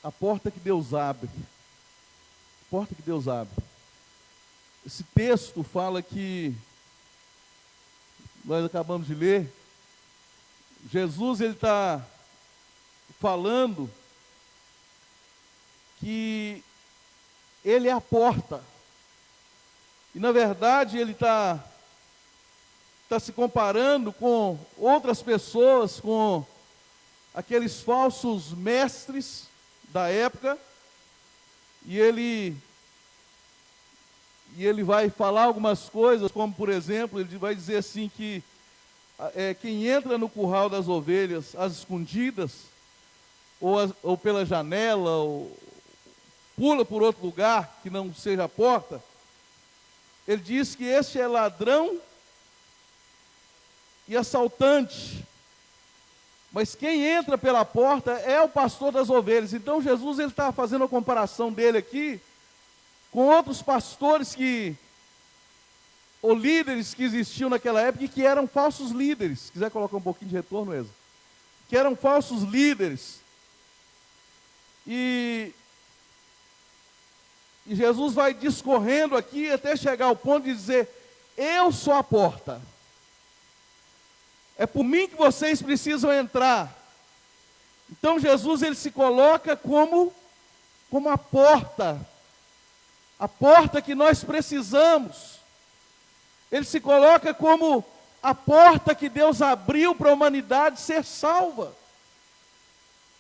A porta que Deus abre. A porta que Deus abre. Esse texto fala que, nós acabamos de ler, Jesus ele está falando que ele é a porta. E na verdade ele está se comparando com outras pessoas, com aqueles falsos mestres da época, e ele vai falar algumas coisas, como por exemplo, ele vai dizer assim que quem entra no curral das ovelhas às escondidas, ou pela janela, ou pula por outro lugar que não seja a porta, ele diz que este é ladrão e assaltante, mas quem entra pela porta é o pastor das ovelhas. Então Jesus ele está fazendo a comparação dele aqui com outros pastores ou líderes que existiam naquela época e que eram falsos líderes. Se quiser colocar um pouquinho de retorno, Eza. Que eram falsos líderes. E Jesus vai discorrendo aqui até chegar ao ponto de dizer: eu sou a porta. É por mim que vocês precisam entrar. Então Jesus ele se coloca como a porta que nós precisamos. Ele se coloca como a porta que Deus abriu para a humanidade ser salva.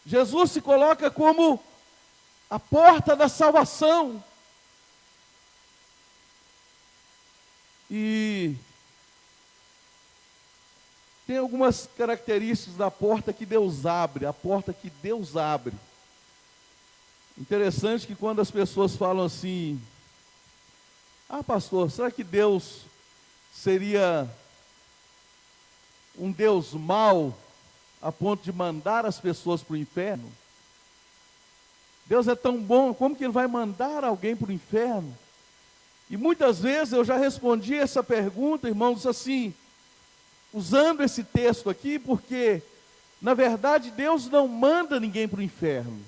Jesus se coloca como a porta da salvação. E tem algumas características da porta que Deus abre, a porta que Deus abre. Interessante que quando as pessoas falam assim: ah, pastor, será que Deus seria um Deus mau a ponto de mandar as pessoas para o inferno? Deus é tão bom, como que Ele vai mandar alguém para o inferno? E muitas vezes eu já respondi essa pergunta, irmãos, assim, usando esse texto aqui, porque, na verdade, Deus não manda ninguém para o inferno.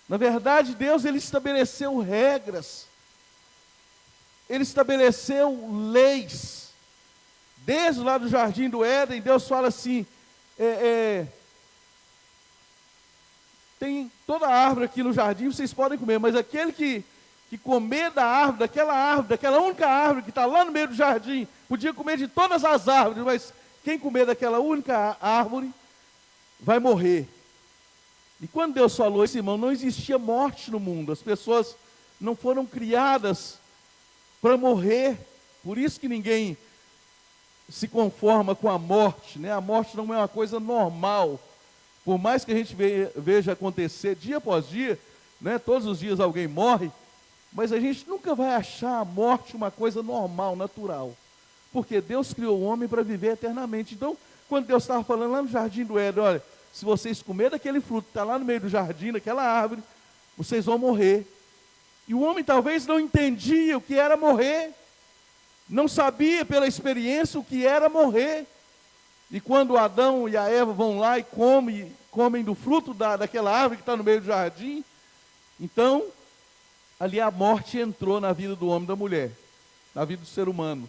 Na verdade, Deus ele estabeleceu regras, Ele estabeleceu leis. Desde lá do Jardim do Éden, Deus fala assim, tem toda a árvore aqui no jardim, vocês podem comer, mas aquele que comer da árvore, daquela única árvore que está lá no meio do jardim, podia comer de todas as árvores, mas quem comer daquela única árvore, vai morrer. E quando Deus falou isso, irmão, não existia morte no mundo, as pessoas não foram criadas para morrer, por isso que ninguém se conforma com a morte, né? A morte não é uma coisa normal, por mais que a gente veja acontecer dia após dia, né? Todos os dias alguém morre, mas a gente nunca vai achar a morte uma coisa normal, natural, porque Deus criou o homem para viver eternamente. Então, quando Deus estava falando lá no Jardim do Éden, olha, se vocês comerem daquele fruto que está lá no meio do jardim, daquela árvore, vocês vão morrer. E o homem talvez não entendia o que era morrer, não sabia pela experiência o que era morrer. E quando Adão e a Eva vão lá e comem do fruto daquela árvore que está no meio do jardim, então, ali a morte entrou na vida do homem e da mulher, na vida do ser humano.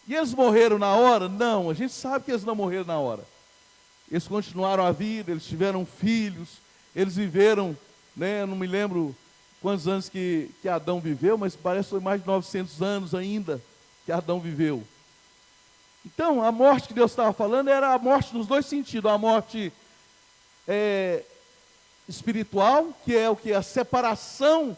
E eles morreram na hora? Não, a gente sabe que eles não morreram na hora. Eles continuaram a vida, eles tiveram filhos, eles viveram, né, eu não me lembro quantos anos que Adão viveu, mas parece que foi mais de 900 anos ainda que Adão viveu. Então, a morte que Deus estava falando era a morte nos dois sentidos. A morte espiritual, que é o que? A separação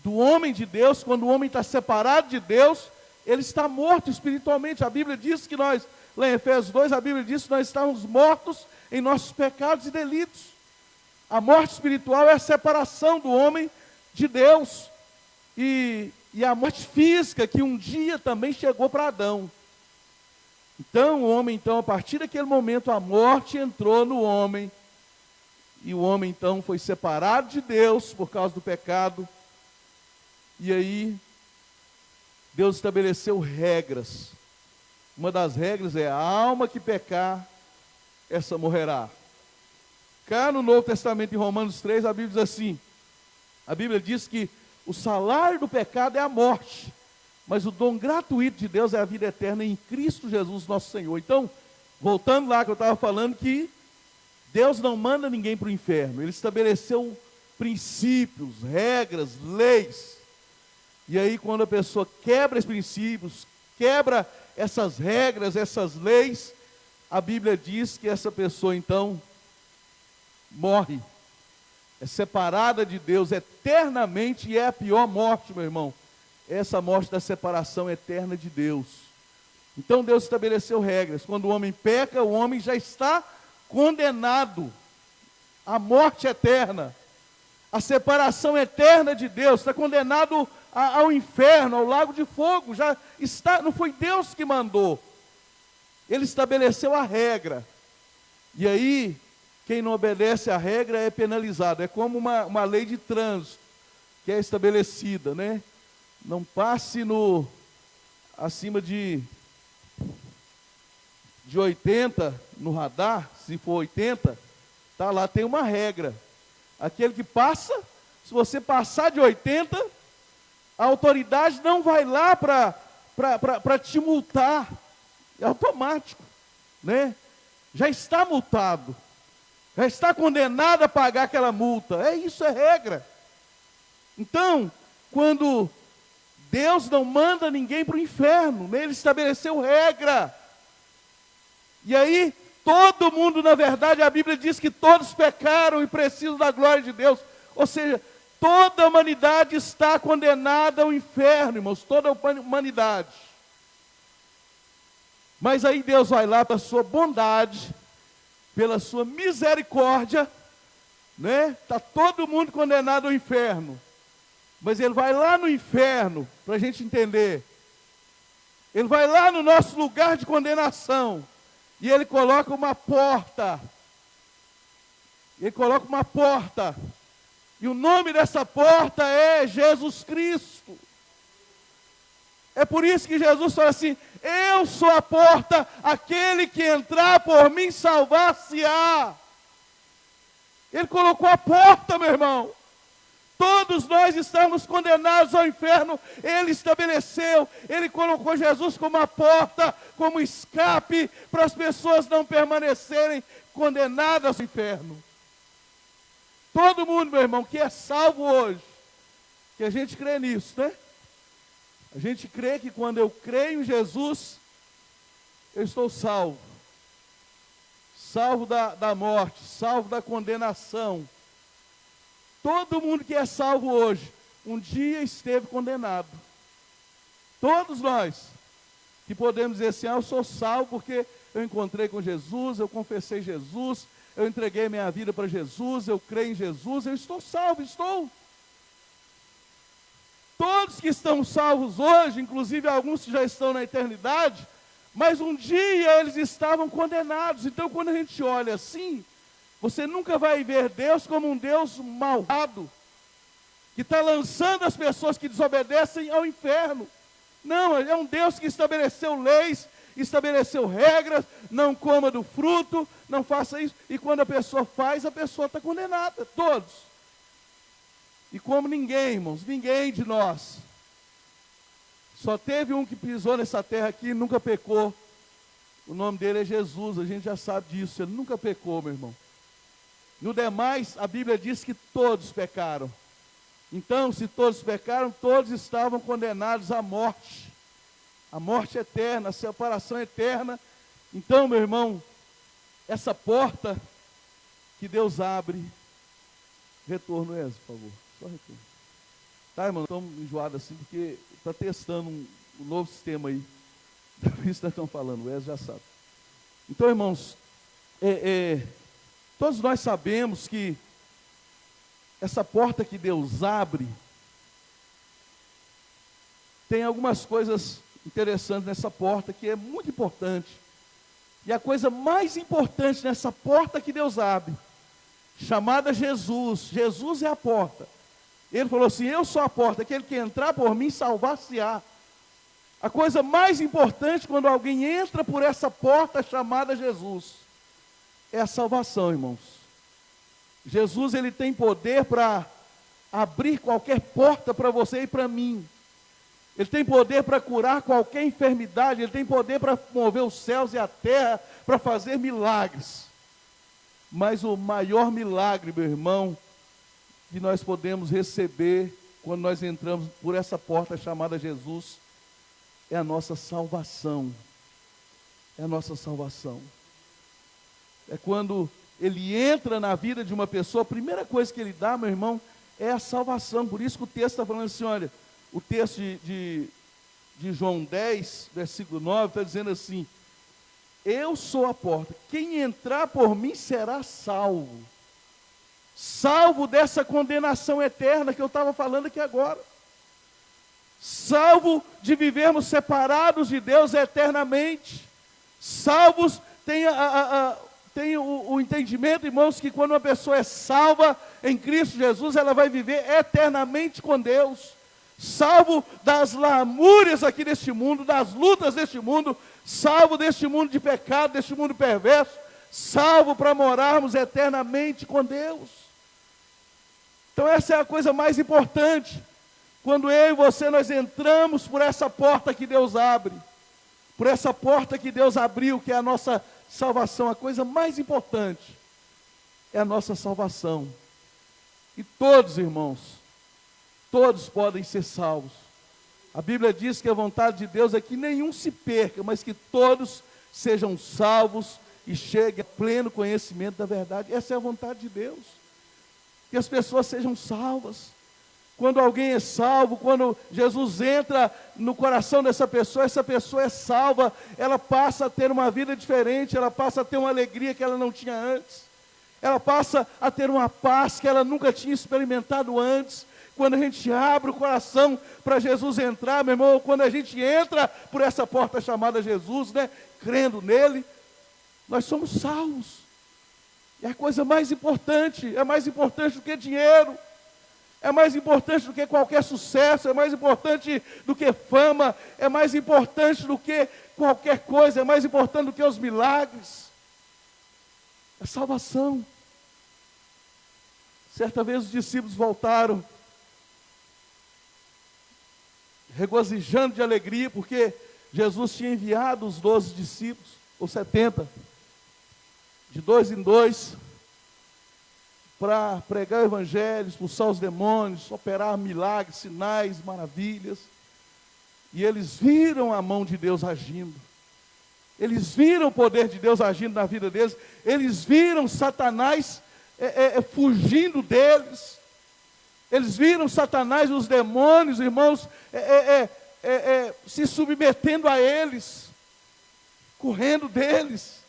do homem de Deus. Quando o homem está separado de Deus, ele está morto espiritualmente. A Bíblia diz que nós, lá em Efésios 2, a Bíblia diz que nós estamos mortos em nossos pecados e delitos. A morte espiritual é a separação do homem de Deus. E a morte física, que um dia também chegou para Adão. Então, o homem, então, a partir daquele momento, a morte entrou no homem. E o homem, então, foi separado de Deus por causa do pecado. E aí, Deus estabeleceu regras. Uma das regras é: a alma que pecar, essa morrerá. Cá no Novo Testamento, em Romanos 3, a Bíblia diz assim, a Bíblia diz que o salário do pecado é a morte, mas o dom gratuito de Deus é a vida eterna em Cristo Jesus, nosso Senhor. Então, voltando lá que eu estava falando, que Deus não manda ninguém para o inferno, Ele estabeleceu princípios, regras, leis. E aí, quando a pessoa quebra esses princípios, quebra essas regras, essas leis, a Bíblia diz que essa pessoa, então, morre. É separada de Deus eternamente, e é a pior morte, meu irmão. Essa morte da separação eterna de Deus. Então, Deus estabeleceu regras. Quando o homem peca, o homem já está condenado à morte eterna. A separação eterna de Deus, está condenado ao inferno, ao lago de fogo, já está, não foi Deus que mandou, Ele estabeleceu a regra, e aí, quem não obedece à regra é penalizado, é como uma lei de trânsito, que é estabelecida, né? Não passe acima de 80 no radar, se for 80, tá lá, tem uma regra. Aquele que passa, se você passar de 80, a autoridade não vai lá para te multar. É automático, né? Já está multado. Já está condenado a pagar aquela multa. Isso é regra. Então, quando Deus não manda ninguém para o inferno, né? Ele estabeleceu regra. E aí, todo mundo, na verdade, a Bíblia diz que todos pecaram e precisam da glória de Deus. Ou seja, toda a humanidade está condenada ao inferno, irmãos, toda a humanidade. Mas aí Deus vai lá pela sua bondade, pela sua misericórdia, né? Está todo mundo condenado ao inferno. Mas Ele vai lá no inferno, para a gente entender. Ele vai lá no nosso lugar de condenação. E Ele coloca uma porta. Ele coloca uma porta. E o nome dessa porta é Jesus Cristo. É por isso que Jesus fala assim: eu sou a porta, aquele que entrar por mim salvar-se-á. Ele colocou a porta, meu irmão. Todos nós estamos condenados ao inferno. Ele estabeleceu, Ele colocou Jesus como a porta, como escape, para as pessoas não permanecerem condenadas ao inferno. Todo mundo, meu irmão, que é salvo hoje, que a gente crê nisso, né? A gente crê que quando eu creio em Jesus, eu estou salvo. Salvo da morte, salvo da condenação. Todo mundo que é salvo hoje, um dia esteve condenado. Todos nós que podemos dizer assim: eu sou salvo porque eu encontrei com Jesus, eu confessei Jesus, eu entreguei minha vida para Jesus, eu creio em Jesus, eu estou salvo, estou. Todos que estão salvos hoje, inclusive alguns que já estão na eternidade, mas um dia eles estavam condenados. Então, quando a gente olha assim, você nunca vai ver Deus como um Deus malvado, que está lançando as pessoas que desobedecem ao inferno. Não, Ele é um Deus que estabeleceu leis, estabeleceu regras: não coma do fruto, não faça isso. E quando a pessoa faz, a pessoa está condenada, todos. E como ninguém, irmãos, ninguém de nós, só teve um que pisou nessa terra aqui e nunca pecou. O nome dele é Jesus, a gente já sabe disso, ele nunca pecou, meu irmão. No demais, a Bíblia diz que todos pecaram. Então, se todos pecaram, todos estavam condenados à morte. A morte eterna, a separação eterna. Então, meu irmão, essa porta que Deus abre, retorno, Ezio, por favor. Só retorno. Tá, irmão, estamos enjoados assim, porque está testando um novo sistema aí. Por isso nós estamos falando, o Ezio já sabe. Então, irmãos, todos nós sabemos que essa porta que Deus abre, tem algumas coisas interessantes nessa porta, que é muito importante. E a coisa mais importante nessa porta que Deus abre, chamada Jesus, Jesus é a porta. Ele falou assim: eu sou a porta, aquele que entrar por mim salvar-se-á. A coisa mais importante quando alguém entra por essa porta chamada Jesus, é a salvação, irmãos. Jesus, ele tem poder para abrir qualquer porta para você e para mim. Ele tem poder para curar qualquer enfermidade, ele tem poder para mover os céus e a terra, para fazer milagres. Mas o maior milagre, meu irmão, que nós podemos receber quando nós entramos por essa porta chamada Jesus, é a nossa salvação. É a nossa salvação. É quando ele entra na vida de uma pessoa, a primeira coisa que ele dá, meu irmão, é a salvação. Por isso que o texto está falando assim, olha, o texto de João 10, versículo 9, está dizendo assim: eu sou a porta, quem entrar por mim será salvo. Salvo dessa condenação eterna que eu estava falando aqui agora. Salvo de vivermos separados de Deus eternamente. Salvos, tem o entendimento, irmãos, que quando uma pessoa é salva em Cristo Jesus, ela vai viver eternamente com Deus. Salvo das lamúrias aqui deste mundo, das lutas deste mundo, salvo deste mundo de pecado, deste mundo perverso, salvo para morarmos eternamente com Deus. Então essa é a coisa mais importante. Quando eu e você, nós entramos por essa porta que Deus abre, por essa porta que Deus abriu, que é a nossa salvação, a coisa mais importante é a nossa salvação. E todos, irmãos, todos podem ser salvos. A Bíblia diz que a vontade de Deus é que nenhum se perca, mas que todos sejam salvos e cheguem a pleno conhecimento da verdade. Essa é a vontade de Deus. Que as pessoas sejam salvas. Quando alguém é salvo, quando Jesus entra no coração dessa pessoa, essa pessoa é salva, ela passa a ter uma vida diferente, ela passa a ter uma alegria que ela não tinha antes, ela passa a ter uma paz que ela nunca tinha experimentado antes. Quando a gente abre o coração para Jesus entrar, meu irmão, quando a gente entra por essa porta chamada Jesus, né, crendo nele, nós somos salvos. É a coisa mais importante, é mais importante do que dinheiro, é mais importante do que qualquer sucesso, é mais importante do que fama, é mais importante do que qualquer coisa, é mais importante do que os milagres. É salvação. Certa vez os discípulos voltaram, regozijando de alegria, porque Jesus tinha enviado os 12 discípulos, ou 70, de 2 em 2, para pregar o evangelho, expulsar os demônios, operar milagres, sinais, maravilhas. E eles viram a mão de Deus agindo. Eles viram o poder de Deus agindo na vida deles. Eles viram Satanás fugindo deles. Eles viram Satanás, os demônios, irmãos, se submetendo a eles, correndo deles.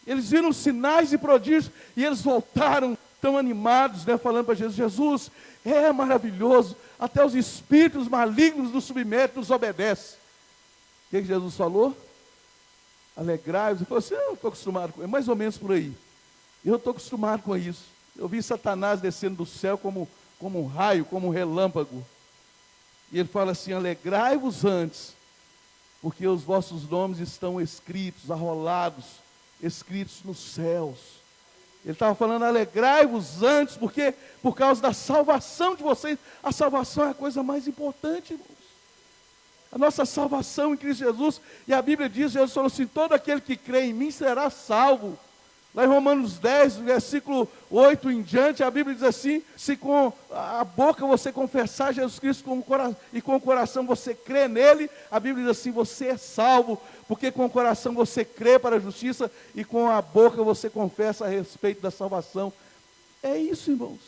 Eles viram sinais e prodígios, e eles voltaram tão animados, né, falando para Jesus: Jesus, é maravilhoso, até os espíritos malignos nos submetem, nos obedecem. O que Jesus falou? Alegrai-vos. Ele falou assim: eu estou acostumado com isso, mais ou menos por aí. Eu estou acostumado com isso. Eu vi Satanás descendo do céu como um raio, como um relâmpago. E ele fala assim: alegrai-vos antes, porque os vossos nomes estão escritos, arrolados, escritos nos céus. Ele estava falando: alegrai-vos antes, porque por causa da salvação de vocês. A salvação é a coisa mais importante, irmãos. A nossa salvação em Cristo Jesus. E a Bíblia diz, Jesus falou assim: todo aquele que crê em mim será salvo. Lá em Romanos 10, versículo 8 em diante, a Bíblia diz assim: se com a boca você confessar Jesus Cristo e com o coração você crê nele, a Bíblia diz assim: você é salvo, porque com o coração você crê para a justiça e com a boca você confessa a respeito da salvação. É isso, irmãos.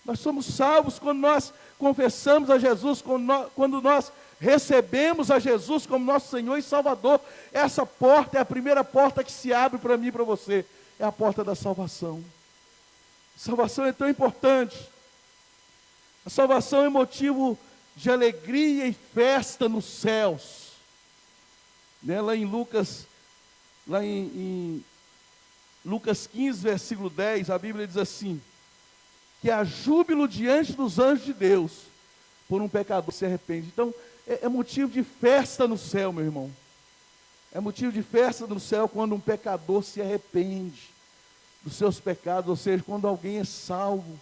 Nós somos salvos quando nós confessamos a Jesus, quando nós recebemos a Jesus como nosso Senhor e Salvador. Essa porta é a primeira porta que se abre para mim e para você. É a porta da salvação. Salvação é tão importante. A salvação é motivo de alegria e festa nos céus. Né? Lá em Lucas 15, versículo 10, a Bíblia diz assim: que há júbilo diante dos anjos de Deus por um pecador que se arrepende. Então, é motivo de festa no céu, meu irmão. É motivo de festa no céu quando um pecador se arrepende. dos seus pecados, ou seja, quando alguém é salvo.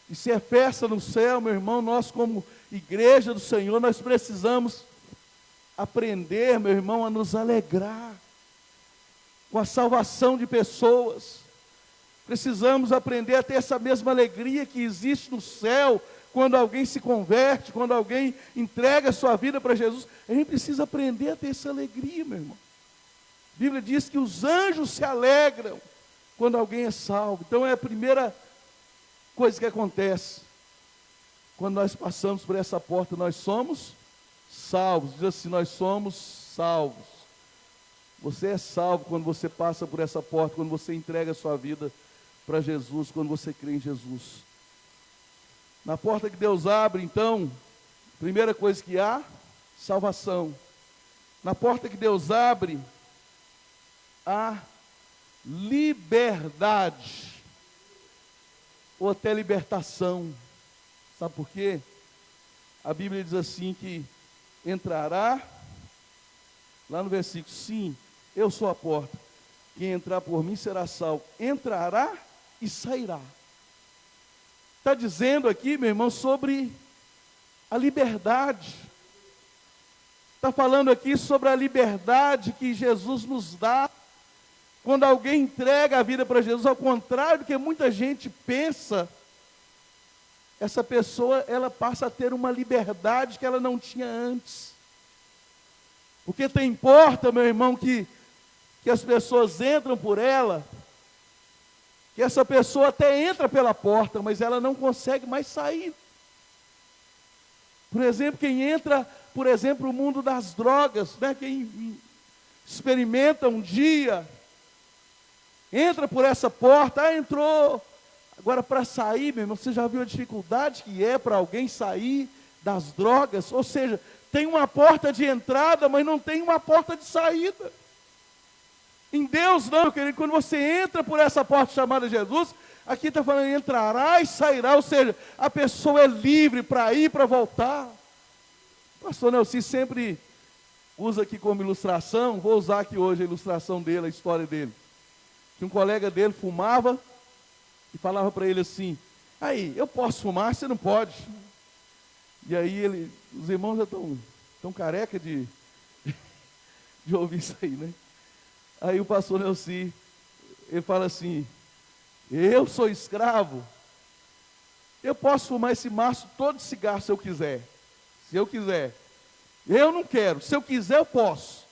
E se é festa no céu, meu irmão, nós como igreja do Senhor, nós precisamos aprender, meu irmão, a nos alegrar com a salvação de pessoas. Precisamos aprender a ter essa mesma alegria que existe no céu, quando alguém se converte, quando alguém entrega a sua vida para Jesus. A gente precisa aprender a ter essa alegria, meu irmão. A Bíblia diz que os anjos se alegram quando alguém é salvo. Então é a primeira coisa que acontece. Quando nós passamos por essa porta, nós somos salvos. Diz assim, nós somos salvos. Você é salvo quando você passa por essa porta, quando você entrega a sua vida para Jesus, quando você crê em Jesus. Na porta que Deus abre, então, primeira coisa que há, salvação. Na porta que Deus abre, há liberdade, ou até libertação. Sabe por quê? A Bíblia diz assim que entrará, lá no versículo, sim, eu sou a porta, quem entrar por mim será salvo, entrará e sairá. Está dizendo aqui, meu irmão, sobre a liberdade. Está falando aqui sobre a liberdade que Jesus nos dá. Quando alguém entrega a vida para Jesus, ao contrário do que muita gente pensa, essa pessoa, ela passa a ter uma liberdade que ela não tinha antes. Porque tem porta, meu irmão, que as pessoas entram por ela, que essa pessoa até entra pela porta, mas ela não consegue mais sair. Por exemplo, quem entra, por exemplo, no mundo das drogas, né? Quem experimenta um dia, entra por essa porta, entrou. Agora, para sair, meu irmão, você já viu a dificuldade que é para alguém sair das drogas? Ou seja, tem uma porta de entrada, mas não tem uma porta de saída. Em Deus não, meu querido, quando você entra por essa porta chamada Jesus, aqui está falando, entrará e sairá, ou seja, a pessoa é livre para ir, para voltar. O pastor Nelson sempre usa aqui como ilustração, vou usar aqui hoje a ilustração dele, a história dele. Que um colega dele fumava e falava para ele assim, aí, eu posso fumar, você não pode. E aí os irmãos já estão careca de ouvir isso aí, né? Aí o pastor Nelson, ele fala assim, eu sou escravo, eu posso fumar esse maço todo de cigarro se eu quiser. Se eu quiser. Eu não quero, se eu quiser eu posso.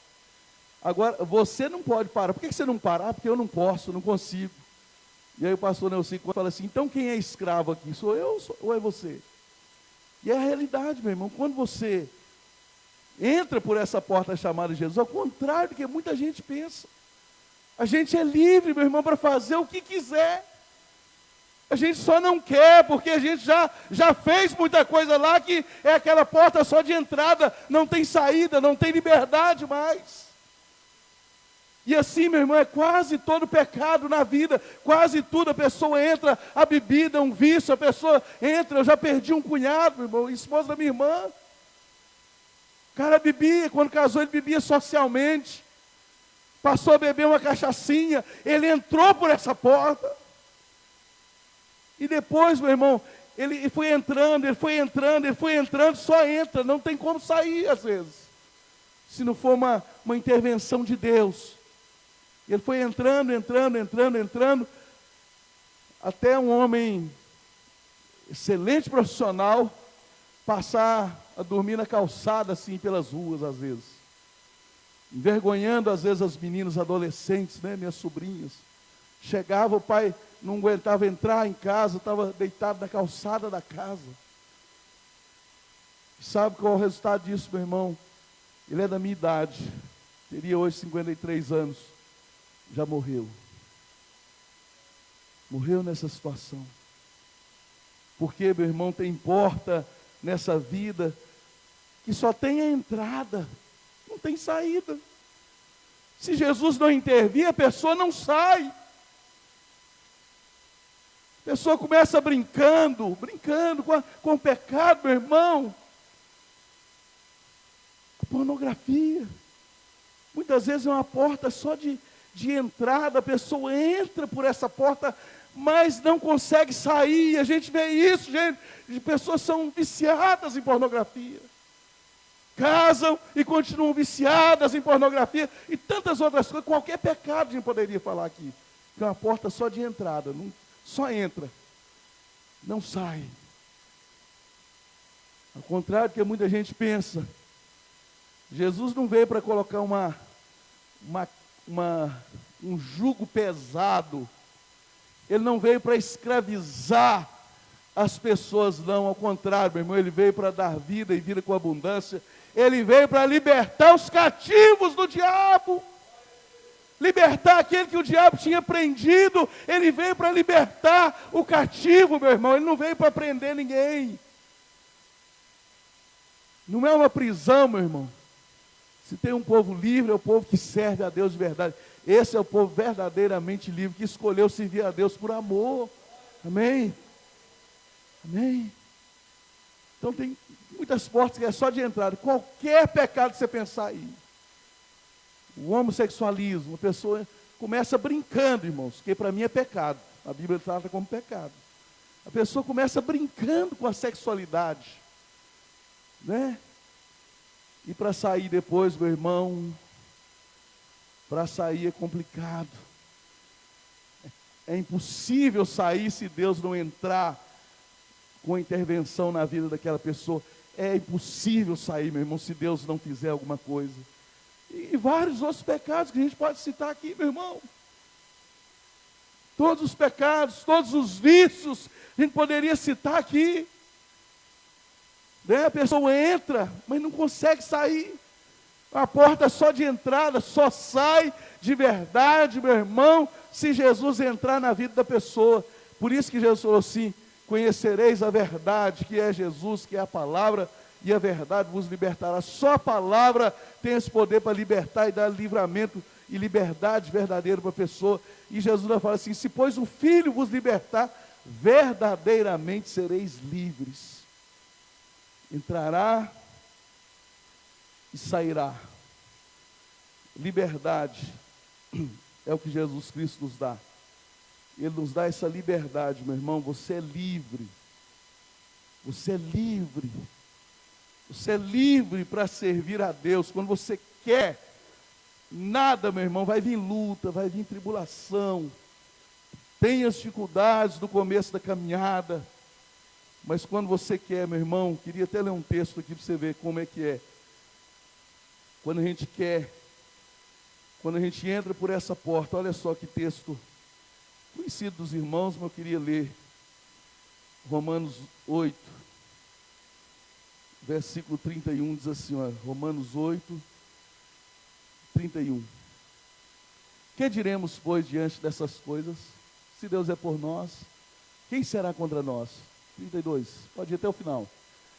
Agora, você não pode parar. Por que você não parar? Porque eu não posso, não consigo. E aí o pastor Nelson fala assim, então quem é escravo aqui? Sou eu ou é você? E é a realidade, meu irmão, quando você entra por essa porta chamada Jesus, ao contrário do que muita gente pensa. A gente é livre, meu irmão, para fazer o que quiser. A gente só não quer, porque a gente já fez muita coisa lá, que é aquela porta só de entrada, não tem saída, não tem liberdade mais. E assim, meu irmão, é quase todo pecado na vida, quase tudo, a pessoa entra, a bebida é um vício, a pessoa entra, eu já perdi um cunhado, meu irmão, esposa da minha irmã. O cara bebia, quando casou ele bebia socialmente, passou a beber uma cachaçinha, ele entrou por essa porta. E depois, meu irmão, ele foi entrando, só entra, não tem como sair às vezes. Se não for uma intervenção de Deus. Ele foi entrando, até um homem excelente profissional passar a dormir na calçada assim pelas ruas às vezes. Envergonhando às vezes as meninas adolescentes, né, minhas sobrinhas. Chegava, o pai não aguentava entrar em casa, estava deitado na calçada da casa. Sabe qual é o resultado disso, meu irmão? Ele é da minha idade, teria hoje 53 anos, já morreu. Morreu nessa situação. Porque, meu irmão, tem porta nessa vida que só tem a entrada, não tem saída. Se Jesus não intervir, a pessoa não sai. A pessoa começa brincando com o pecado, meu irmão. A pornografia. Muitas vezes é uma porta só de de entrada, a pessoa entra por essa porta, mas não consegue sair. A gente vê isso, gente, de pessoas são viciadas em pornografia. Casam e continuam viciadas em pornografia e tantas outras coisas. Qualquer pecado a gente poderia falar aqui. Que é uma porta só de entrada, não, só entra, não sai. Ao contrário do que muita gente pensa, Jesus não veio para colocar um jugo pesado. Ele não veio para escravizar as pessoas, não. Ao contrário, meu irmão, ele veio para dar vida e vida com abundância. Ele veio para libertar os cativos do diabo. Libertar aquele que o diabo tinha prendido. Ele veio para libertar o cativo, meu irmão. Ele não veio para prender ninguém. Não é uma prisão, meu irmão. Se tem um povo livre, é o povo que serve a Deus de verdade. Esse é o povo verdadeiramente livre, que escolheu servir a Deus por amor. Amém? Amém? Então tem muitas portas que é só de entrada. Qualquer pecado que você pensar aí. O homossexualismo, a pessoa começa brincando, irmãos, que para mim é pecado. A Bíblia trata como pecado. A pessoa começa brincando com a sexualidade, né? E para sair depois, meu irmão, para sair é complicado. É impossível sair se Deus não entrar com intervenção na vida daquela pessoa. É impossível sair, meu irmão, se Deus não fizer alguma coisa. E vários outros pecados que a gente pode citar aqui, meu irmão. Todos os pecados, todos os vícios, a gente poderia citar aqui. Né? A pessoa entra, mas não consegue sair. A porta só de entrada, só sai de verdade, meu irmão, se Jesus entrar na vida da pessoa. Por isso que Jesus falou assim: conhecereis a verdade, que é Jesus, que é a palavra, e a verdade vos libertará. Só a palavra tem esse poder para libertar e dar livramento e liberdade verdadeira para a pessoa. E Jesus vai falar assim: se pois o Filho vos libertar, verdadeiramente sereis livres. Entrará e sairá. Liberdade é o que Jesus Cristo nos dá. Ele nos dá essa liberdade, meu irmão. Você é livre. Você é livre. Você é livre para servir a Deus. Quando você quer, nada, meu irmão, vai vir luta, vai vir tribulação. Tem as dificuldades do começo da caminhada. Mas quando você quer, meu irmão, queria até ler um texto aqui para você ver como é que é. Quando a gente quer, quando a gente entra por essa porta, olha só que texto conhecido dos irmãos, mas eu queria ler. Romanos 8, versículo 31, diz assim, ó, Romanos 8, 31. Que diremos, pois, diante dessas coisas? Se Deus é por nós, quem será contra nós? 32, pode ir até o final.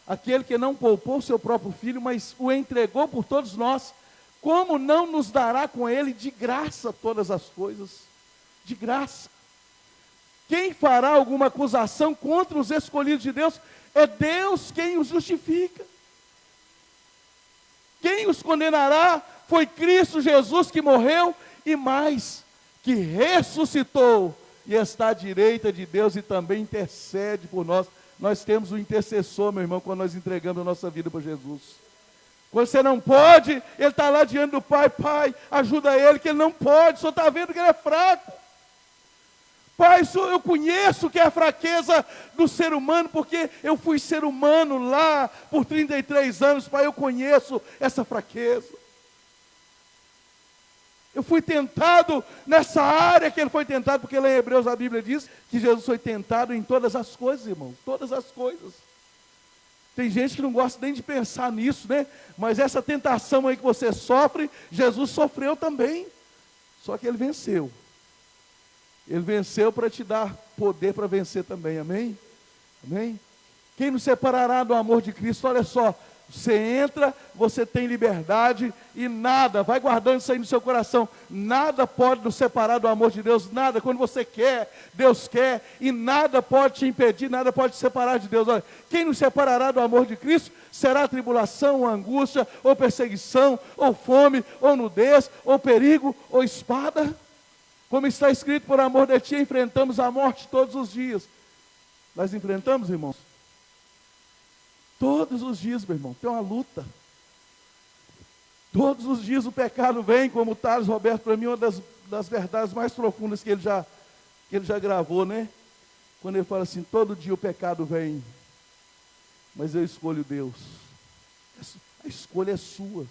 Aquele que não poupou seu próprio filho, mas o entregou por todos nós, como não nos dará com ele de graça todas as coisas? De graça. Quem fará alguma acusação contra os escolhidos de Deus? É Deus quem os justifica. Quem os condenará? Foi Cristo Jesus que morreu e mais, que ressuscitou e está à direita de Deus e também intercede por nós. Nós temos um intercessor, meu irmão, quando nós entregamos a nossa vida para Jesus. Quando você não pode, ele está lá diante do Pai: Pai, ajuda ele, que ele não pode, só está vendo que ele é fraco. Pai, eu conheço o que é a fraqueza do ser humano, porque eu fui ser humano lá por 33 anos, Pai, eu conheço essa fraqueza. Eu fui tentado nessa área que ele foi tentado, porque lá em Hebreus a Bíblia diz que Jesus foi tentado em todas as coisas, irmãos, todas as coisas. Tem gente que não gosta nem de pensar nisso, né? Mas essa tentação aí que você sofre, Jesus sofreu também, só que ele venceu. Ele venceu para te dar poder para vencer também, amém? Amém? Quem nos separará do amor de Cristo? Olha só, você entra, você tem liberdade e nada, vai guardando isso aí no seu coração, nada pode nos separar do amor de Deus, nada. Quando você quer, Deus quer, e nada pode te impedir, nada pode te separar de Deus. Olha, quem nos separará do amor de Cristo? Será tribulação, ou angústia, ou perseguição, ou fome, ou nudez, ou perigo, ou espada? Como está escrito, por amor de ti enfrentamos a morte todos os dias. Nós enfrentamos, irmãos? Todos os dias, meu irmão, tem uma luta. Todos os dias o pecado vem, como o Thales Roberto, para mim, uma das verdades mais profundas que ele já gravou, né? Quando ele fala assim, todo dia o pecado vem, mas eu escolho Deus. A escolha é sua.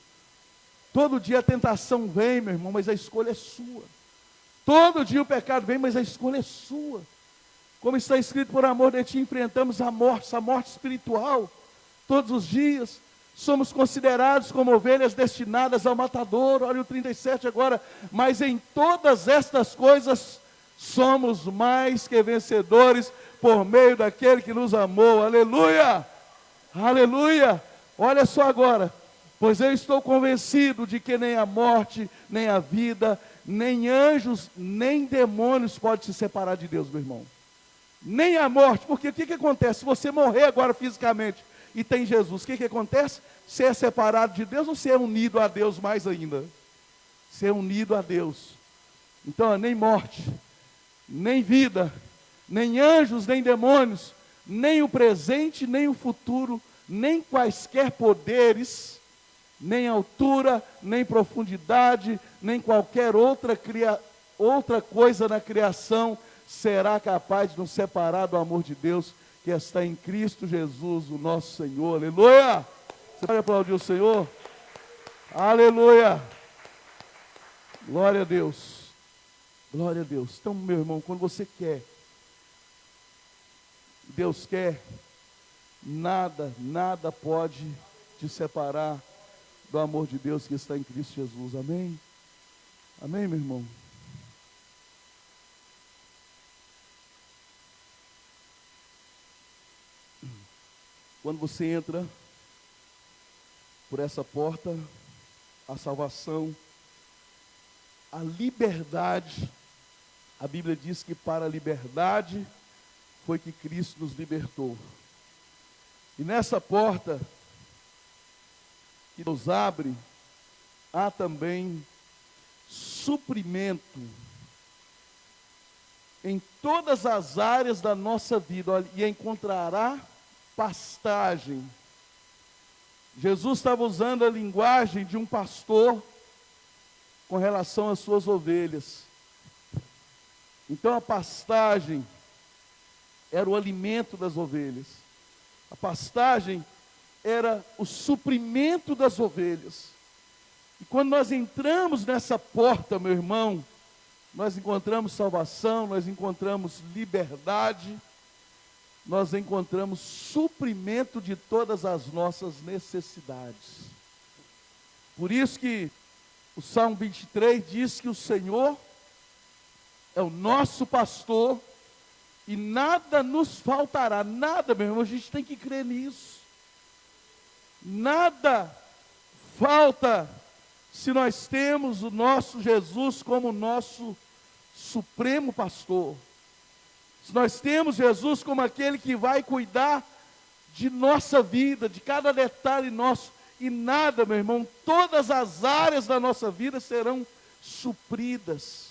Todo dia a tentação vem, meu irmão, mas a escolha é sua. Todo dia o pecado vem, mas a escolha é sua. Como está escrito, por amor de ti enfrentamos a morte espiritual. Todos os dias somos considerados como ovelhas destinadas ao matador. Olha o 37 agora. Mas em todas estas coisas somos mais que vencedores por meio daquele que nos amou. Aleluia! Aleluia! Olha só agora. Pois eu estou convencido de que nem a morte, nem a vida, nem anjos, nem demônios podem se separar de Deus, meu irmão. Nem a morte, porque o que acontece? Se você morrer agora fisicamente e tem Jesus, o que acontece? Você é separado de Deus ou você é unido a Deus mais ainda? Você é unido a Deus. Então, nem morte, nem vida, nem anjos, nem demônios, nem o presente, nem o futuro, nem quaisquer poderes, nem altura, nem profundidade, nem qualquer outra coisa na criação será capaz de nos separar do amor de Deus que está em Cristo Jesus, o nosso Senhor. Aleluia! Você pode aplaudir o Senhor? Aleluia! Glória a Deus. Glória a Deus. Então, meu irmão, quando você quer, Deus quer, nada pode te separar do amor de Deus que está em Cristo Jesus. Amém? Amém, meu irmão? Quando você entra por essa porta, a salvação, a liberdade, a Bíblia diz que para a liberdade foi que Cristo nos libertou. E nessa porta que Deus abre, há também suprimento em todas as áreas da nossa vida. Olha, e encontrará pastagem. Jesus estava usando a linguagem de um pastor com relação às suas ovelhas. Então a pastagem era o alimento das ovelhas. A pastagem era o suprimento das ovelhas. E quando nós entramos nessa porta, meu irmão, nós encontramos salvação, nós encontramos liberdade, nós encontramos suprimento de todas as nossas necessidades. Por isso que o Salmo 23 diz que o Senhor é o nosso pastor e nada nos faltará. Nada, meu irmão, a gente tem que crer nisso. Nada falta se nós temos o nosso Jesus como nosso supremo pastor. Se nós temos Jesus como aquele que vai cuidar de nossa vida, de cada detalhe nosso, e nada, meu irmão, todas as áreas da nossa vida serão supridas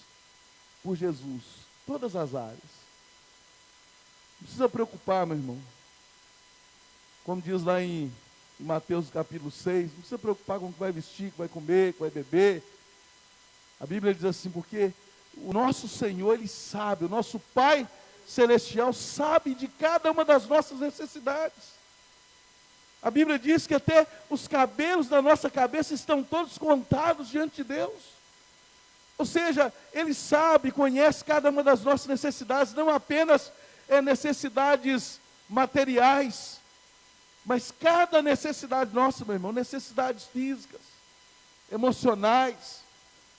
por Jesus. Todas as áreas. Não precisa preocupar, meu irmão. Como diz lá em Mateus capítulo 6, não precisa preocupar com o que vai vestir, que vai comer, que vai beber. A Bíblia diz assim, porque o nosso Senhor, Ele sabe, o nosso Pai Celestial sabe de cada uma das nossas necessidades. A Bíblia diz que até os cabelos da nossa cabeça estão todos contados diante de Deus. Ou seja, Ele sabe, conhece cada uma das nossas necessidades, não apenas necessidades materiais, mas cada necessidade nossa, meu irmão, necessidades físicas, emocionais,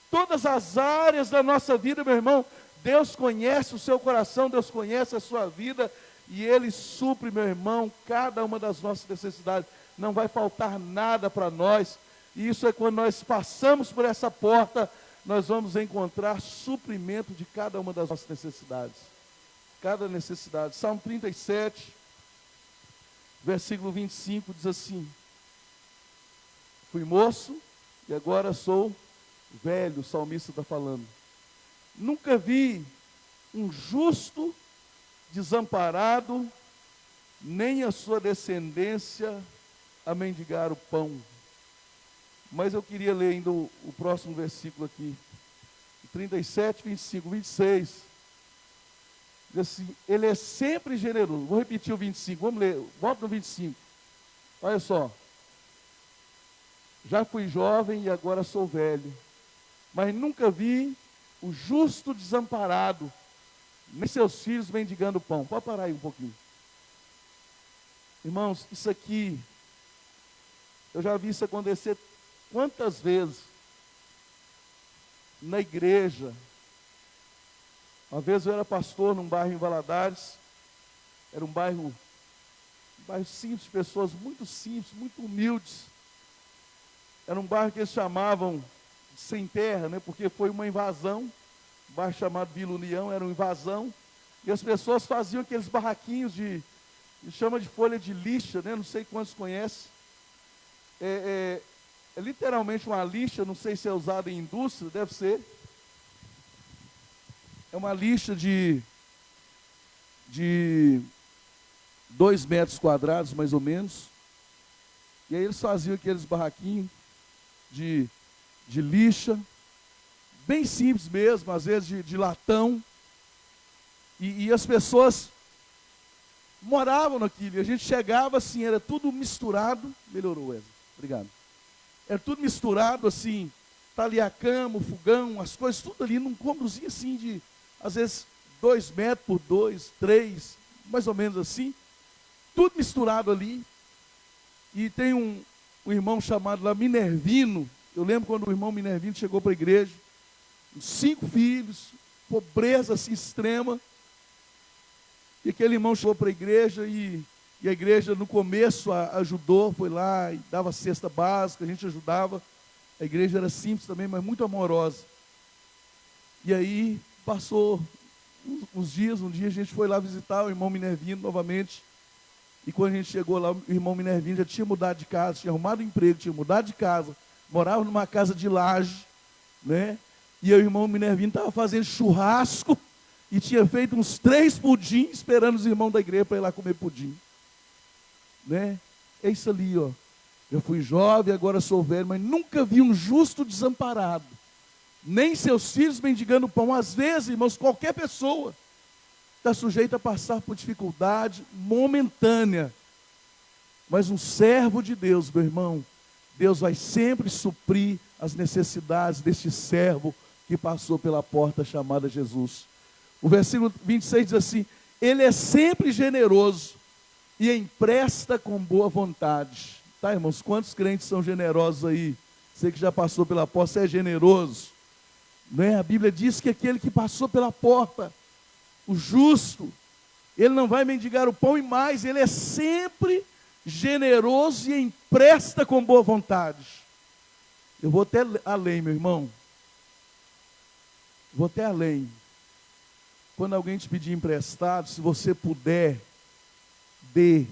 todas as áreas da nossa vida, meu irmão, Deus conhece o seu coração, Deus conhece a sua vida, e Ele supre, meu irmão, cada uma das nossas necessidades. Não vai faltar nada para nós, e isso é quando nós passamos por essa porta, nós vamos encontrar suprimento de cada uma das nossas necessidades. Cada necessidade. Salmo 37, versículo 25, diz assim: fui moço e agora sou velho, o salmista está falando. Nunca vi um justo desamparado, nem a sua descendência a mendigar o pão. Mas eu queria ler ainda o próximo versículo aqui. 37, 25, 26. Diz assim, ele é sempre generoso. Vou repetir o 25, vamos ler, volta no 25. Olha só. Já fui jovem e agora sou velho, mas nunca vi o justo desamparado, nem seus filhos mendigando pão. Pode parar aí um pouquinho. Irmãos, isso aqui, eu já vi isso acontecer quantas vezes na igreja. Uma vez eu era pastor num bairro em Valadares, era um bairro simples, pessoas muito simples, muito humildes. Era um bairro que eles chamavam de sem terra, né? Porque foi uma invasão, um bairro chamado Vila União, era uma invasão, e as pessoas faziam aqueles barraquinhos chama de folha de lixa, né? Não sei quantos conhecem. É literalmente uma lixa, não sei se é usada em indústria, deve ser. É uma lixa de 2 metros quadrados, mais ou menos. E aí eles faziam aqueles barraquinhos de lixa, bem simples mesmo, às vezes de latão. E as pessoas moravam naquilo. E a gente chegava assim, era tudo misturado. Melhorou, Wesley. Obrigado. Era tudo misturado assim. Tá ali a cama, o fogão, as coisas, tudo ali num cômodozinho assim de, às vezes, 2 metros por 2, 3, mais ou menos assim. Tudo misturado ali. E tem um irmão chamado lá Minervino. Eu lembro quando o irmão Minervino chegou para a igreja. 5 filhos, pobreza assim extrema. E aquele irmão chegou para a igreja e a igreja no começo ajudou, foi lá e dava cesta básica, a gente ajudava. A igreja era simples também, mas muito amorosa. E aí passou uns dias, um dia a gente foi lá visitar o irmão Minervino novamente. E quando a gente chegou lá, o irmão Minervino já tinha mudado de casa, tinha arrumado um emprego, tinha mudado de casa, morava numa casa de laje, né? E o irmão Minervino estava fazendo churrasco e tinha feito uns 3 pudim, esperando os irmãos da igreja para ir lá comer pudim. Né? É isso ali, ó. Eu fui jovem, agora sou velho, mas nunca vi um justo desamparado, nem seus filhos mendigando pão. Às vezes, irmãos, qualquer pessoa está sujeita a passar por dificuldade momentânea, mas um servo de Deus, meu irmão, Deus vai sempre suprir as necessidades deste servo que passou pela porta chamada Jesus. O versículo 26 diz assim, ele é sempre generoso e empresta com boa vontade. Tá, irmãos, quantos crentes são generosos aí? Você que já passou pela porta, você é generoso. Não é? A Bíblia diz que aquele que passou pela porta, o justo, ele não vai mendigar o pão e mais, ele é sempre generoso e empresta com boa vontade. Eu vou até além, meu irmão. Vou até além. Quando alguém te pedir emprestado, se você puder, dê.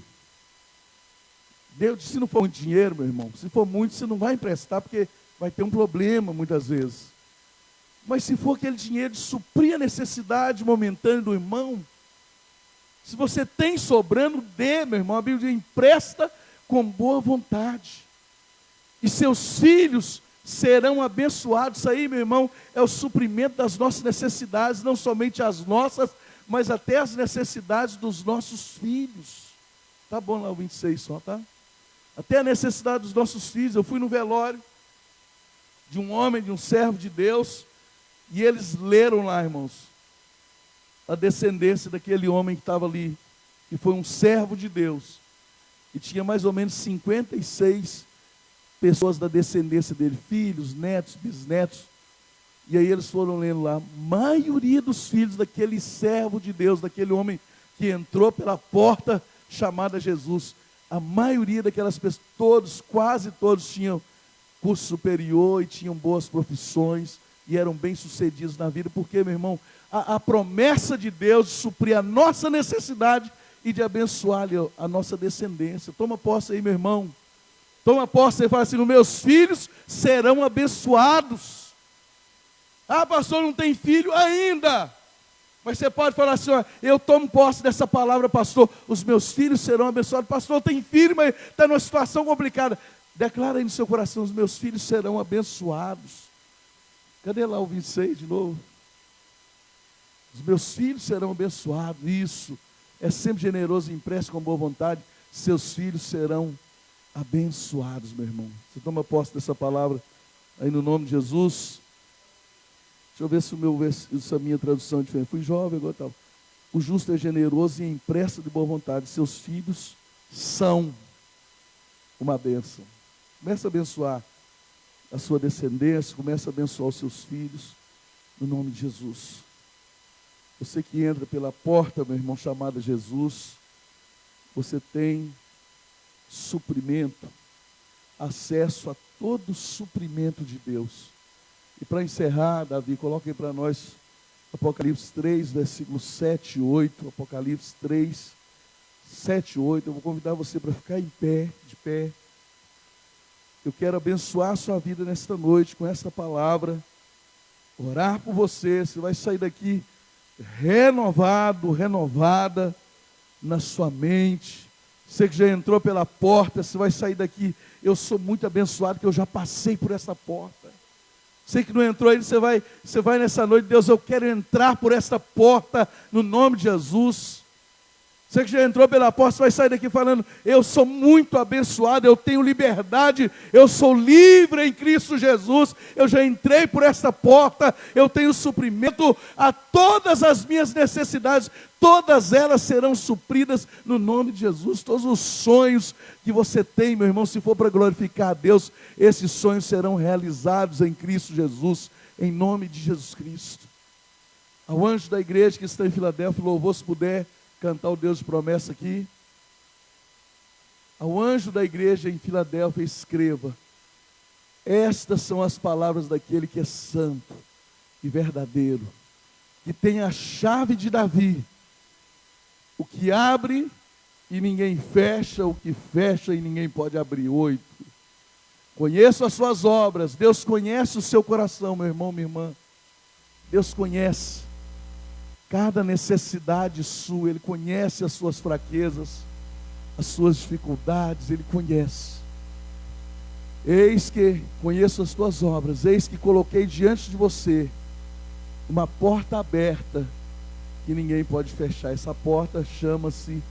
Se não for muito dinheiro, meu irmão, se for muito, você não vai emprestar, porque vai ter um problema muitas vezes. Mas se for aquele dinheiro de suprir a necessidade momentânea do irmão, se você tem sobrando, dê, meu irmão. A Bíblia diz, empresta com boa vontade. E seus filhos serão abençoados. Isso aí, meu irmão, é o suprimento das nossas necessidades, não somente as nossas, mas até as necessidades dos nossos filhos. Tá bom lá o 26 só, tá? Até a necessidade dos nossos filhos. Eu fui no velório de um homem, de um servo de Deus, e eles leram lá, irmãos, a descendência daquele homem que estava ali, que foi um servo de Deus, e tinha mais ou menos 56 pessoas da descendência dele, filhos, netos, bisnetos. E aí eles foram lendo lá, maioria dos filhos daquele servo de Deus, daquele homem que entrou pela porta chamada Jesus, a maioria daquelas pessoas, quase todos tinham curso superior e tinham boas profissões e eram bem-sucedidos na vida. Porque, meu irmão, a promessa de Deus de suprir a nossa necessidade e de abençoar a nossa descendência. Toma posse aí, meu irmão. Toma posse e fala assim, os meus filhos serão abençoados. Ah, pastor, não tem filho ainda. Mas você pode falar assim, ó, eu tomo posse dessa palavra, pastor, os meus filhos serão abençoados. Pastor, tem filho, mas está numa situação complicada. Declara aí no seu coração, os meus filhos serão abençoados. Cadê lá o 26 de novo? Os meus filhos serão abençoados. Isso, é sempre generoso e impresso com boa vontade. Seus filhos serão abençoados, meu irmão. Você toma posse dessa palavra aí no nome de Jesus. Deixa eu ver se a minha tradução é diferente. Fui jovem, agora tal. O justo é generoso e impresso de boa vontade. Seus filhos são uma bênção. Começa a abençoar a sua descendência, começa a abençoar os seus filhos, no nome de Jesus. Você que entra pela porta, meu irmão, chamada Jesus, você tem suprimento, acesso a todo o suprimento de Deus. E para encerrar, Davi, coloque aí para nós Apocalipse 3, versículos 7 e 8. Apocalipse 3, 7 e 8. Eu vou convidar você para ficar em pé, de pé. Eu quero abençoar a sua vida nesta noite com essa palavra. Orar por você. Você vai sair daqui renovado, renovada na sua mente. Você que já entrou pela porta, você vai sair daqui. Eu sou muito abençoado que eu já passei por essa porta. Você que não entrou ainda, você vai nessa noite, Deus, eu quero entrar por essa porta no nome de Jesus. Você que já entrou pela porta, você vai sair daqui falando, eu sou muito abençoado, eu tenho liberdade, eu sou livre em Cristo Jesus, eu já entrei por essa porta, eu tenho suprimento a todas as minhas necessidades, todas elas serão supridas no nome de Jesus. Todos os sonhos que você tem, meu irmão, se for para glorificar a Deus, esses sonhos serão realizados em Cristo Jesus, em nome de Jesus Cristo. Ao anjo da igreja que está em Filadélfia, louvor, se puder cantar o Deus de promessa aqui. Ao anjo da igreja em Filadélfia, escreva: estas são as palavras daquele que é santo e verdadeiro, que tem a chave de Davi, o que abre e ninguém fecha, o que fecha e ninguém pode abrir. 8. Conheço as suas obras. Deus conhece o seu coração, meu irmão, minha irmã. Deus conhece cada necessidade sua, Ele conhece as suas fraquezas, as suas dificuldades, Ele conhece. Eis que conheço as tuas obras, eis que coloquei diante de você uma porta aberta, que ninguém pode fechar. Essa porta chama-se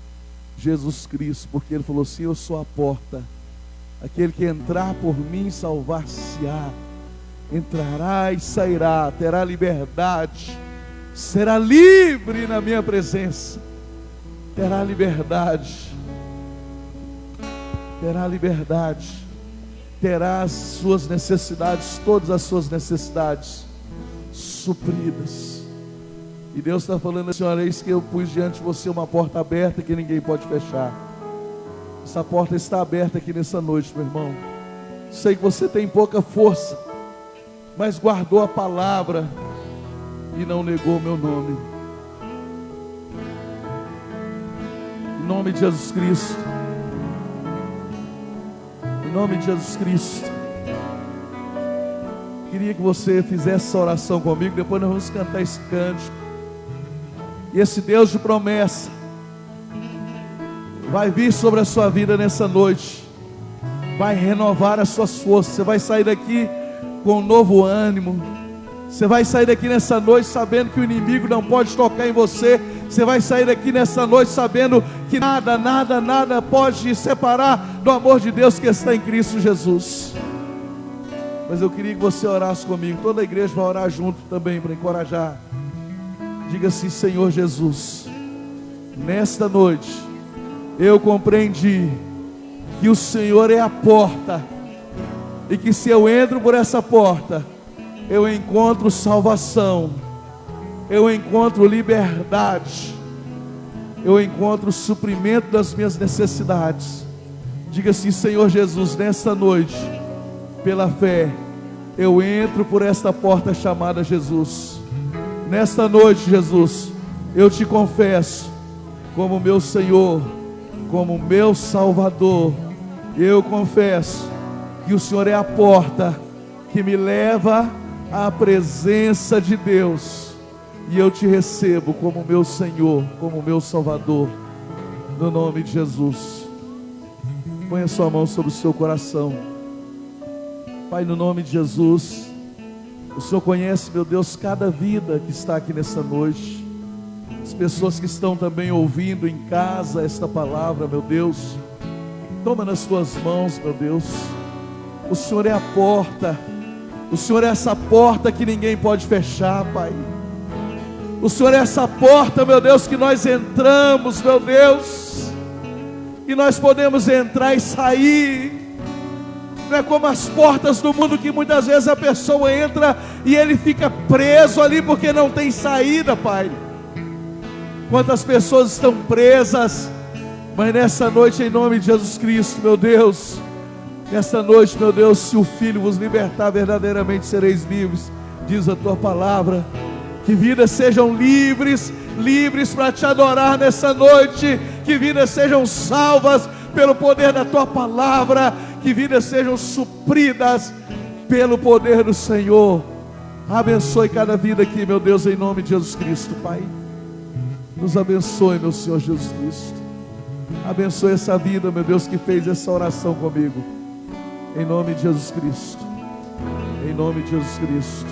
Jesus Cristo, porque Ele falou assim, eu sou a porta, aquele que entrar por mim salvar-se-á, entrará e sairá, terá liberdade, será livre na minha presença, terá liberdade, terá as suas necessidades, todas as suas necessidades supridas. E Deus está falando assim, olha, eis que eu pus diante de você uma porta aberta que ninguém pode fechar. Essa porta está aberta aqui nessa noite, meu irmão. Sei que você tem pouca força, mas guardou a palavra e não negou o meu nome. Em nome de Jesus Cristo. Em nome de Jesus Cristo. Queria que você fizesse essa oração comigo. Depois nós vamos cantar esse cântico. E esse Deus de promessa vai vir sobre a sua vida nessa noite. Vai renovar as suas forças. Você vai sair daqui com um novo ânimo. Você vai sair daqui nessa noite sabendo que o inimigo não pode tocar em você. Você vai sair daqui nessa noite sabendo que nada pode te separar do amor de Deus que está em Cristo Jesus. Mas eu queria que você orasse comigo. Toda a igreja vai orar junto também para encorajar. Diga assim, Senhor Jesus, nesta noite eu compreendi que o Senhor é a porta, e que se eu entro por essa porta, eu encontro salvação, eu encontro liberdade, eu encontro o suprimento das minhas necessidades. Diga assim, Senhor Jesus, nesta noite, pela fé, eu entro por esta porta chamada Jesus. Nesta noite, Jesus, eu te confesso como meu Senhor, como meu Salvador. Eu confesso que o Senhor é a porta que me leva à presença de Deus, e eu te recebo como meu Senhor, como meu Salvador, no nome de Jesus. Ponha sua mão sobre o seu coração. Pai, no nome de Jesus, o Senhor conhece, meu Deus, cada vida que está aqui nessa noite, as pessoas que estão também ouvindo em casa esta palavra, meu Deus. Toma nas tuas mãos, meu Deus. O Senhor é a porta. O Senhor é essa porta que ninguém pode fechar, Pai. O Senhor é essa porta, meu Deus, que nós entramos, meu Deus, e nós podemos entrar e sair. Não é como as portas do mundo, que muitas vezes a pessoa entra e ele fica preso ali porque não tem saída, Pai. Quantas pessoas estão presas, mas nessa noite, em nome de Jesus Cristo, meu Deus, nessa noite, meu Deus, se o Filho vos libertar, verdadeiramente sereis livres, diz a tua palavra. Que vidas sejam livres, livres para te adorar nessa noite. Que vidas sejam salvas pelo poder da tua palavra. Que vidas sejam supridas pelo poder do Senhor. Abençoe cada vida aqui, meu Deus, em nome de Jesus Cristo, Pai. Nos abençoe, meu Senhor Jesus Cristo. Abençoe essa vida, meu Deus, que fez essa oração comigo. Em nome de Jesus Cristo. Em nome de Jesus Cristo.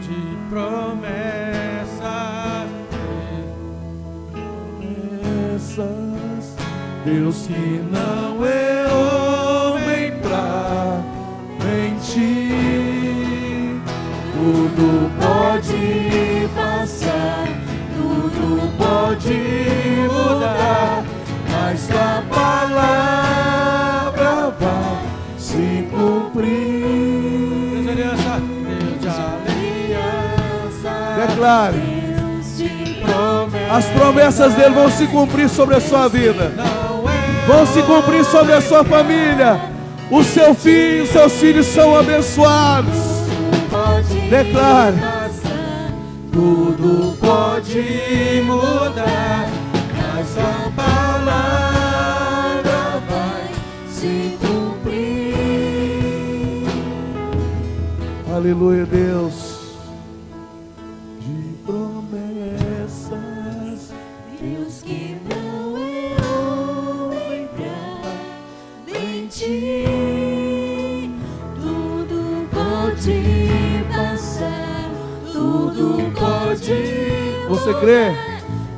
De promessas, Deus que não é homem pra mentir. Tudo pode passar, tudo pode mudar, mas a palavra vai se cumprir. Deus de aliança, Declare. Deus de promessas, As promessas dele vão se cumprir sobre a sua vida, vão se cumprir sobre a sua família. O seu filho, os seus filhos são abençoados. Declare. tudo pode mudar, mas a palavra vai se cumprir. Aleluia, Deus. De promessas, Deus que não é homem pra mentir. Tudo pode passar, tudo pode. você crê?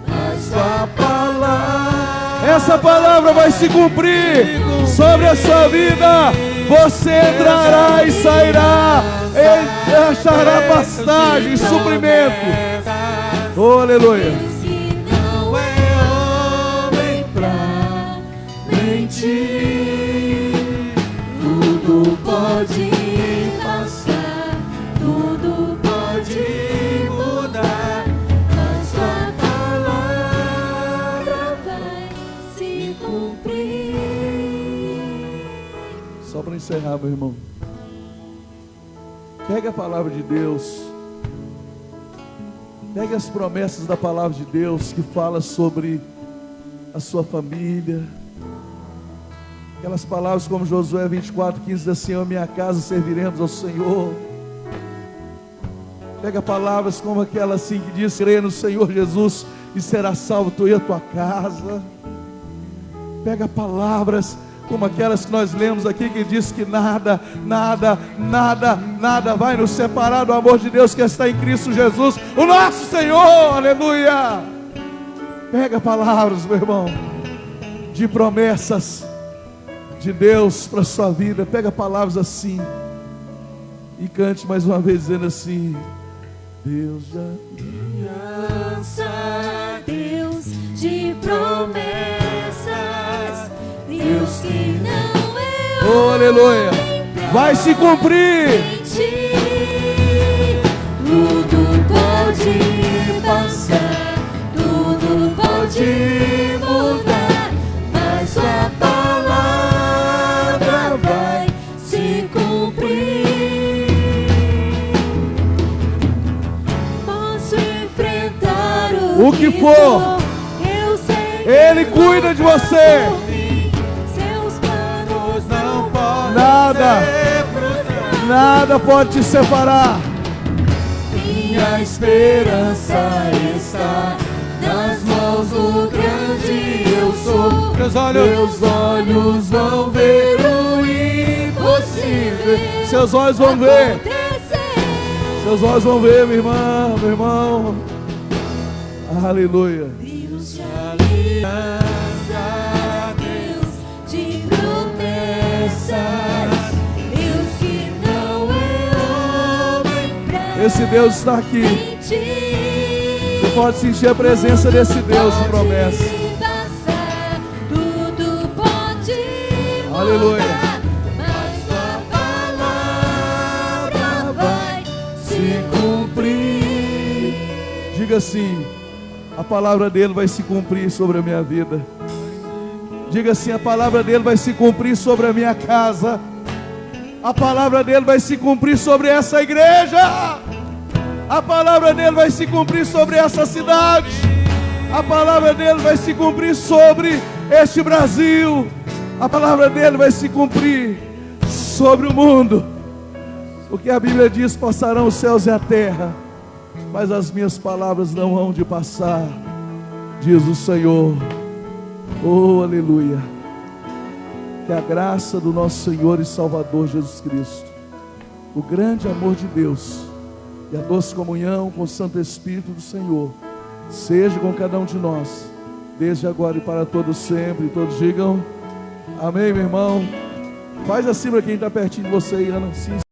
Mas a palavra, Essa palavra vai se cumprir sobre a sua vida. Você entrará e sairá, e achará pastagem e suprimento. Oh, aleluia. Deus que não é homem pra mentir. Tudo pode passar, tudo pode mudar, mas a palavra vai se cumprir. Só para encerrar, meu irmão, pega a palavra de Deus, pega as promessas da palavra de Deus que fala sobre a sua família. Aquelas palavras como Josué 24:15 diz assim: eu e minha casa serviremos ao Senhor. Pega palavras como aquela assim que diz: creia no Senhor Jesus e será salvo tu e a tua casa. Pega palavras como aquelas que nós lemos aqui, que diz que nada vai nos separar do amor de Deus que está em Cristo Jesus, o nosso Senhor. Aleluia. Pega palavras, meu irmão, de promessas de Deus para a sua vida. Pega palavras assim e cante mais uma vez dizendo assim: Deus de aliança, Deus de promessas, Deus que não é oh, aleluia, vai se cumprir. mentir. Tudo pode passar, tudo pode mudar, mas a palavra vai se cumprir. Posso enfrentar O que for, eu sei que Ele cuida de você. por mim, seus planos não podem Nada, ser frustrados. nada pode te separar. minha esperança está nas mãos do grande eu sou. Meus olhos vão ver o impossível. Seus olhos vão ver. Seus olhos vão ver, minha irmã, meu irmão. Aleluia. Deus de aliança, Deus de promessas, Deus que não é homem pra Esse Deus está aqui. mentir. Você pode sentir a presença desse Deus de promessa. Tudo pode mudar, Aleluia. mas a palavra vai se cumprir. Diga assim: a palavra dele vai se cumprir sobre a minha vida. Diga assim: a palavra dele vai se cumprir sobre a minha casa. A palavra dele vai se cumprir sobre essa igreja. A palavra dele vai se cumprir sobre essa cidade. A palavra dele vai se cumprir sobre este Brasil. A palavra dele vai se cumprir sobre o mundo. Porque a Bíblia diz: passarão os céus e a terra, mas as minhas palavras não hão de passar, diz o Senhor. Oh, aleluia. Que a graça do nosso Senhor e Salvador Jesus Cristo, o grande amor de Deus e a doce comunhão com o Santo Espírito do Senhor seja com cada um de nós, desde agora e para todos sempre. Todos digam amém, meu irmão. Faz assim para quem está pertinho de você aí, Ana. Sim.